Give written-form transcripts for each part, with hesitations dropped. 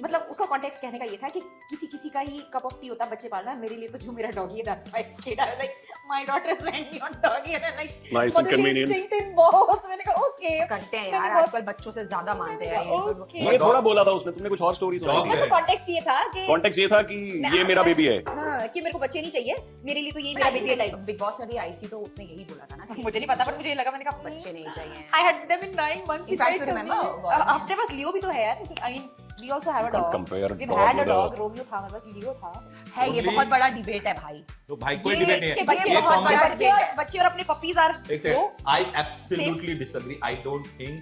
मतलब उसका कॉन्टेक्स्ट कहने का ये था कि किसी किसी का ही कप ऑफ टी होता है बच्चे पालना, मेरे लिए तो जो मेरा डॉगी है that's my kid, I like my daughter send me on doggy and like Nice and convenient. बहुत मैंने कहा ओके करते हैं यार, आजकल बच्चों से ज्यादा मानते हैं Okay. ये थोड़ा बोला था उसने, तुमने कुछ और स्टोरी Dog सुनाई है। थी। कॉन्टेक्स्ट ये था कि कॉन्टेक्स्ट ये था कि ये मेरा बेबी है। हाँ कि मेरे को बच्चे नहीं चाहिए, मेरे लिए तो ये मेरा बेबी है टाइप्स। बिग बॉस में भी आई थी तो उसने यही बोला था ना कि मुझे नहीं पता पर मुझे लगा, मैंने कहा बच्चे नहीं चाहिए। I had them in 9 months. In fact, you remember, अपने पास लियो भी तो है यार। I mean, we also have a dog. Compare We've dog had a with a- dog. Romeo था, हमारे पास लियो था। है ये Only- बहुत बड़ा डिबेट है भाई। तो भाई कोई ये डिबेट नहीं कि है बच्चे ये बहुत common- बड़े बच्चे और अपने पपीज आर एक second, I absolutely disagree. I don't think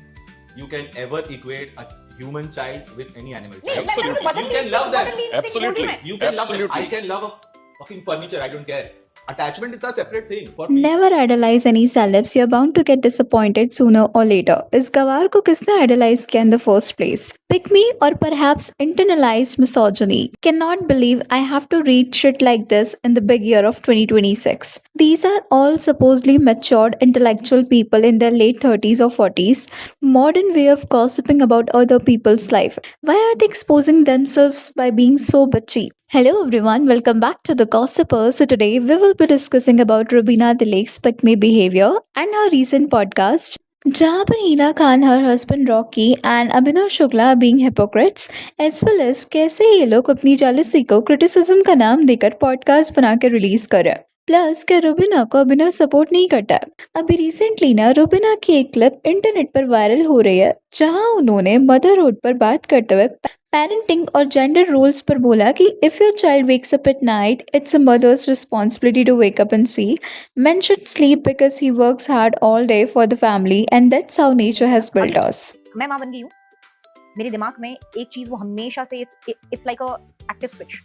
you can ever equate a human child with any animal नहीं, child. Absolutely. You can love them. Absolutely. You can love them. Absolutely. I can love a fucking furniture. I don't care. Attachment is a separate thing for me. Never idolize any celebs, you're bound to get disappointed sooner or later. इस गवार को किसने idolize किया in the first place? Pick me or perhaps internalized misogyny. Cannot believe I have to read shit like this in the big year of 2026. These are all supposedly matured intellectual people in their late 30s or 40s. Modern way of gossiping about other people's life. Why are they exposing themselves by being so bitchy? Hello everyone, welcome back to The Gossiper. So today we will be discussing about Rubina Dilek's pick me behavior and her recent podcast, जहाँ पर हीना Khan, her husband Rocky and Abhinav Shukla being hypocrites, as well as कैसे ये लोग अपनी jealousy को criticism का नाम देकर podcast बना के रिलीज कर रहे हैं। प्लस क्या रुबिना को अभिनव सपोर्ट नहीं करता है। अभी रिसेंटली ना रुबिना की एक क्लिप इंटरनेट पर वायरल हो रही है जहां उन्होंने मदरहुड पर बात करते हुए पेरेंटिंग और जेंडर रोल्स पर बोला कि if your child wakes up at night it's a mother's responsibility to wake up and see men should sleep because he works hard all day for the family and that's how nature has built us. मैं माँ बन गई हूँ, मेरे दिमाग में एक चीज वो हमेशा से it's like a active switch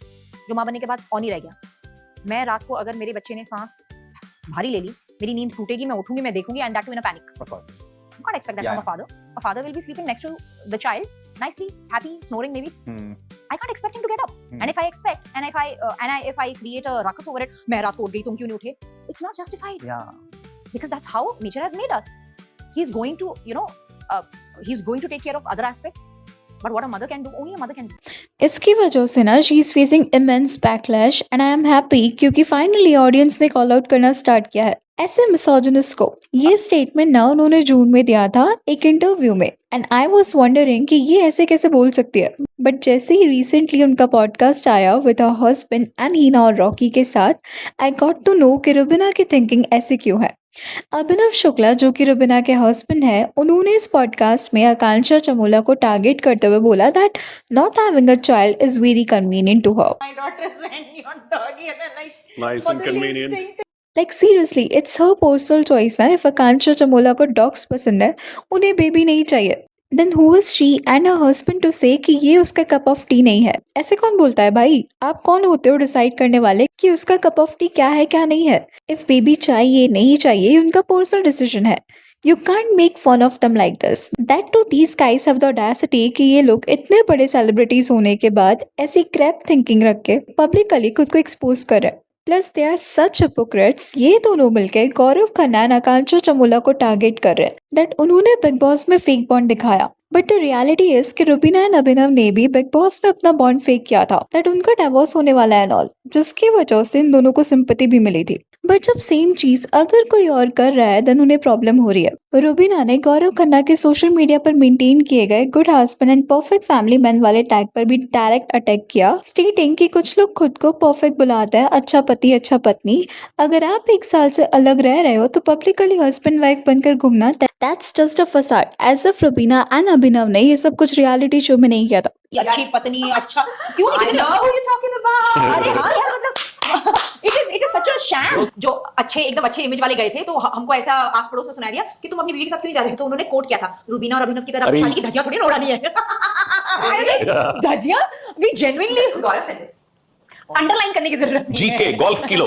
जो माँ बनने के बाद ऑन ही रह गया। मैं रात को अगर मेरे बच्चे ने सांस भारी ले ली, मेरी नींद टूटेगी, मैं उठूंगी, मैं देखूंगी and that in a panic. Of course. You can't expect that from a father. A father will be sleeping next to the child, nicely, happy, snoring maybe. I can't expect him to get up. And if I expect, and if I create a ruckus over it, मैं रात को उठ गई, तुम क्यों नहीं उठे? It's not justified. Yeah. Because that's how nature has made us. He's going to, he's going to take care of other aspects. But what a mother can do, only a mother can do. इसकी वजह से ना she is facing immense backlash and I am happy क्योंकि finally audience ने call out करना start किया है ऐसे मिसोजिनिस्ट को। ये स्टेटमेंट ना उन्होंने जून में दिया था एक इंटरव्यू में एंड आई वाज वंडरिंग कि ये ऐसे कैसे बोल सकती है। बट जैसे ही रिसेंटली उनका पॉडकास्ट आया विद हर हस्बैंड एंड हीना और रॉकी के साथ, आई गॉट टू नो कि रुबिना की थिंकिंग ऐसी क्यों है। अभिनव शुक्ला जो कि रुबिना के हस्बैंड है, उन्होंने इस पॉडकास्ट में आकांक्षा चमोला को टारगेट करते हुए बोला that not having a child is very convenient to her. My daughter sent me on doggy and then like Nice and convenient. Like seriously it's her personal choice है। If Akanksha Chamola को dogs पसंद है, उन्हें baby नहीं चाहिए, then who is she and her husband to say कि ये उसका कप ऑफ टी नहीं है। ऐसे कौन बोलता है भाई? आप कौन होते हो डिसाइड करने वाले कि उसका कप ऑफ टी क्या है क्या नहीं है? इफ बेबी चाहिए नहीं चाहिए, ये उनका पर्सनल डिसीजन है। You can't make fun of them like this. That too, these guys have the audacity कि ये लोग इतने बड़े सेलिब्रिटीज होने के बाद ऐसी क्रैप थिंकिंग रख के पब्लिकली खुद को एक्सपोज कर रहे हैं। Plus they are such hypocrites. ये दोनों मिलकर गौरव खन्ना एंड आकांक्षा चमोला को टारगेट कर रहे हैं दैट उन्होंने बिग बॉस में फेक बॉन्ड दिखाया। बट द रियलिटी इज कि रुबिना एंड अभिनव ने भी बिग बॉस में अपना बॉन्ड फेक किया था दैट उनका डिवोर्स होने वाला है एंड ऑल, जिसकी वजह से इन दोनों को सिंपैथी भी मिली थी। बट जब सेम चीज अगर कोई और कर रहा है देन उन्हें प्रॉब्लम हो रही है। रुबिना ने गौरव खन्ना के सोशल मीडिया पर मेंटेन किए गए good husband and perfect family man वाले टैग पर भी डायरेक्ट अटैक किया, स्टेटिंग कि कुछ लोग खुद को परफेक्ट बुलाते हैं, अच्छा पति अच्छा पत्नी। अगर आप 1 साल से अलग रह रहे हो तो पब्लिकली हस्बैंड वाइफ बनकर घूमना that's just a facade. As of Rubina and Abhinav ने ये सब कुछ रियलिटी शो में नहीं किया था। अच्छी पत्नी अच्छा क्यों I नहीं? know who you're talking about. अरे हाँ यार, मतलब it is such a sham. जो एकदम अच्छे इमेज वाले गए थे तो हमको ऐसा आस पड़ोस में सुना दिया कि तुम अपनी बीवी के साथ क्यों नहीं जा रहे हो, तो उन्होंने कोट किया था रुबीना और अभिनव की तरह अरे। शादी की धज्जियां थोड़ी ना उड़ानी है। धज्जियां we genuinely Gaurav said this. Underline करने की जरूरत नहीं है। GK golf kilo.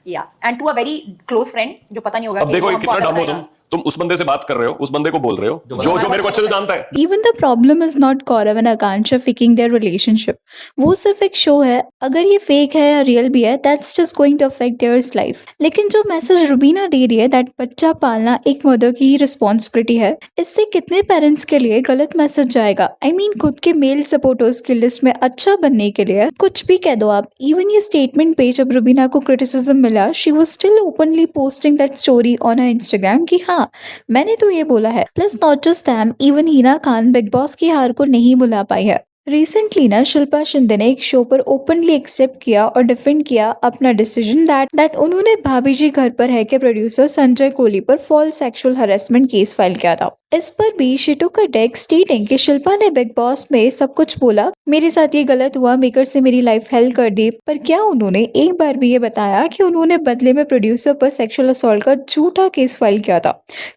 या and to a very close friend जो पता नहीं होगा अब कि देखो वो ये हमको कितना अगर डम हो बताएगा। तुम। तुम उस बंदे से बात कर रहे हो, उस बंदे को बोल रहे हो जो मेरे को अच्छे से जानता है। Even the problem is not Gaurav and Akansha faking their relationship. वो सिर्फ एक शो है, अगर ये फेक है या रियल भी है, that's just going to affect their life. लेकिन जो मैसेज रुबीना दे रही है that बच्चा पालना एक मदर की ही रिस्पॉन्सिबिलिटी है, इससे कितने पेरेंट्स के लिए गलत मैसेज जाएगा। I mean खुद के मेल सपोर्टर्स की लिस्ट में अच्छा बनने के लिए कुछ भी कह दो आप। इवन ये स्टेटमेंट पे जब रुबीना को क्रिटिसिज्म मिला, she was still openly posting that story on her Instagram कि हाँ मैंने तो ये बोला है। Plus not just them, even Hina Khan big boss की हार को नहीं भुला पाई है। रिसेंटली ना शिल्पा शिंदे ने एक शो पर ओपनली एक्सेप्ट किया और डिफेंड किया अपना डिसीजन दैट उन्होंने भाभी जी घर पर है के प्रोड्यूसर संजय कोहली पर false sexual harassment case file किया था। इस पर भी शी टुक अ टेक स्टेटिंग कि शिल्पा ने बिग बॉस में सब कुछ बोला, मेरे साथ ये गलत हुआ, मेकर से मेरी लाइफ हेल कर दी, पर क्या उन्होंने एक बार भी ये बताया कि उन्होंने बदले में प्रोड्यूसर पर सेक्सुअल असॉल्ट का झूठा केस फाइल किया था,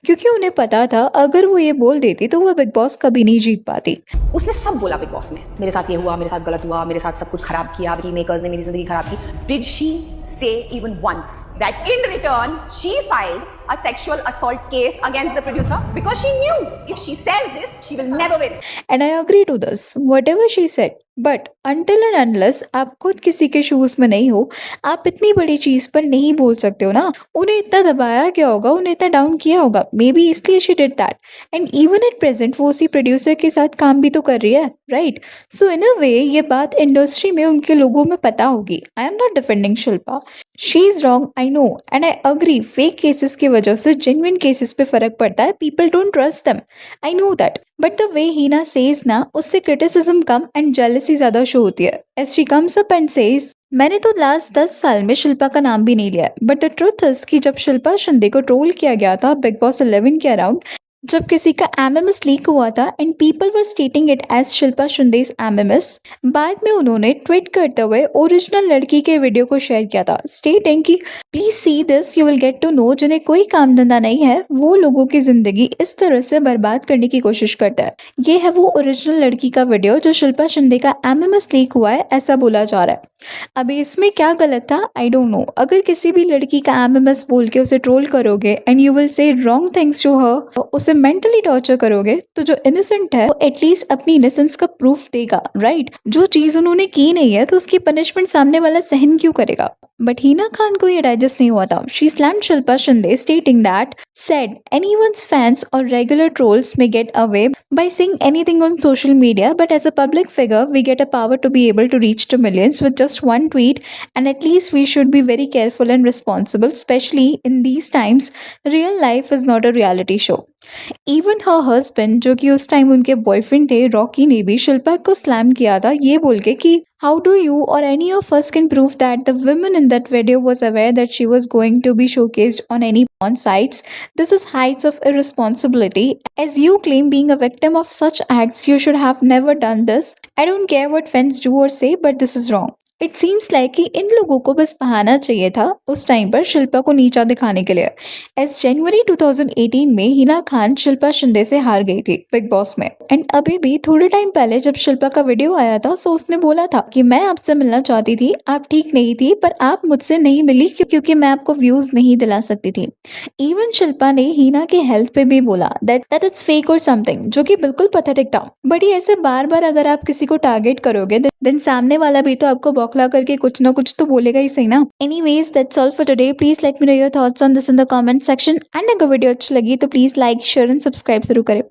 क्योंकि उन्हें पता था अगर वो ये बोल देती तो वो बिग बॉस कभी नहीं जीत पाती। उसने सब बोला बिग बॉस में, मेरे साथ ये हुआ, मेरे साथ गलत हुआ, मेरे साथ सब कुछ खराब किया, मेकर्स ने मेरी जिंदगी खराब की। Did she say even once that in return she filed a sexual assault case against the producer because she knew if she says this she will never win? And I agree to this, whatever she said. But until and unless आप खुद किसी के shoes में नहीं हो, आप इतनी बड़ी चीज पर नहीं बोल सकते हो ना। उन्हें इतना दबाया गया होगा, उन्हें इतना डाउन किया होगा, मे बी इसलिए she did that. And even at present वो उसी प्रोड्यूसर के साथ काम भी तो कर रही है, राइट? सो इन अ वे ये बात इंडस्ट्री में उनके लोगों में पता होगी। I am not defending Shilpa, she is wrong, I know and I agree. Fake cases की वजह से जेन्युइन केसेस पे फर्क पड़ता है, people don't trust them, I know that. But the way Hina says ना, उससे क्रिटिसिज्म कम एंड जेलसी ज्यादा शो होती है। As she comes up and says, मैंने तो लास्ट 10 साल में शिल्पा का नाम भी नहीं लिया, बट द ट्रुथ इज कि जब शिल्पा शिंदे को ट्रोल किया गया था बिग बॉस 11 के अराउंड, जब किसी का एमएमएस लीक हुआ था and people were stating it as Shilpa Shinde's MMS, बाद में उन्होंने ट्वीट करते हुए ओरिजिनल लड़की के वीडियो को शेयर किया था, स्टेटिंग कि please see this, you will get to know, जिन्हें कोई काम धंधा नहीं है वो लोगों की जिंदगी इस तरह से बर्बाद करने की कोशिश करता है। ये है वो ओरिजिनल लड़की का वीडियो जो शिल्पा शिंदे का एमएमएस लीक हुआ है, ऐसा बोला जा रहा है। अभी इसमें क्या गलत था, आई डोंट नो। अगर किसी भी लड़की का एमएमएस बोल के उसे ट्रोल करोगे and you will say wrong things to her, उसे मेंटली टॉर्चर करोगे, तो जो इनोसेंट है वो एटलीस्ट अपनी इनोसेंस का प्रूफ देगा, राइट? जो चीज उन्होंने की नहीं है तो उसकी पनिशमेंट सामने वाला सहन क्यों करेगा? बट हीना खान को ये डाइजेस्ट नहीं हुआ था। She slammed Shilpa Shinde stating that said anyone's fans or regular trolls may get away by saying anything on social media, but as a public figure we get a power to be able to reach to millions with just one tweet, and at least we should be very careful and responsible, especially in these times. Real life is not a reality show. Even her husband, जो कि उस time उनके boyfriend थे, Rocky ने भी शिल्पा को slam किया था ये बोल के कि how do you or any of us can prove that the woman in that video was aware that she was going to be showcased on any porn sites. This is heights of irresponsibility. As you claim being a victim of such acts, you should have never done this. I don't care what fans do or say, but this is wrong. It seems like कि इन लोगों को बस बहाना चाहिए था उस time पर शिल्पा को नीचा दिखाने के लिए। एज जनवरी 2018 में हिना खान शिल्पा शिंदे से हार गई थी बिग बॉस में, एंड अभी भी थोड़े टाइम पहले जब शिल्पा का वीडियो आया था सो उसने बोला था कि मैं आपसे मिलना चाहती थी, आप ठीक नहीं थी, पर आप मुझसे नहीं मिली क्योंकि मैं आपको व्यूज नहीं दिला सकती थी। इवन शिल्पा ने हिना के हेल्थ पे भी बोला दैट इट्स फेक और समथिंग, जो कि बिल्कुल पैथेटिक था। बट ये ऐसे बार बार अगर आप किसी को टारगेट करोगे देन सामने वाला भी तो आपको बौखला करके कुछ ना कुछ तो बोलेगा ही सही ना। Anyways that's all for today. Please let me know your thoughts on this in the comment section, and अगर वीडियो अच्छी लगी तो please like, share and subscribe जरूर करें।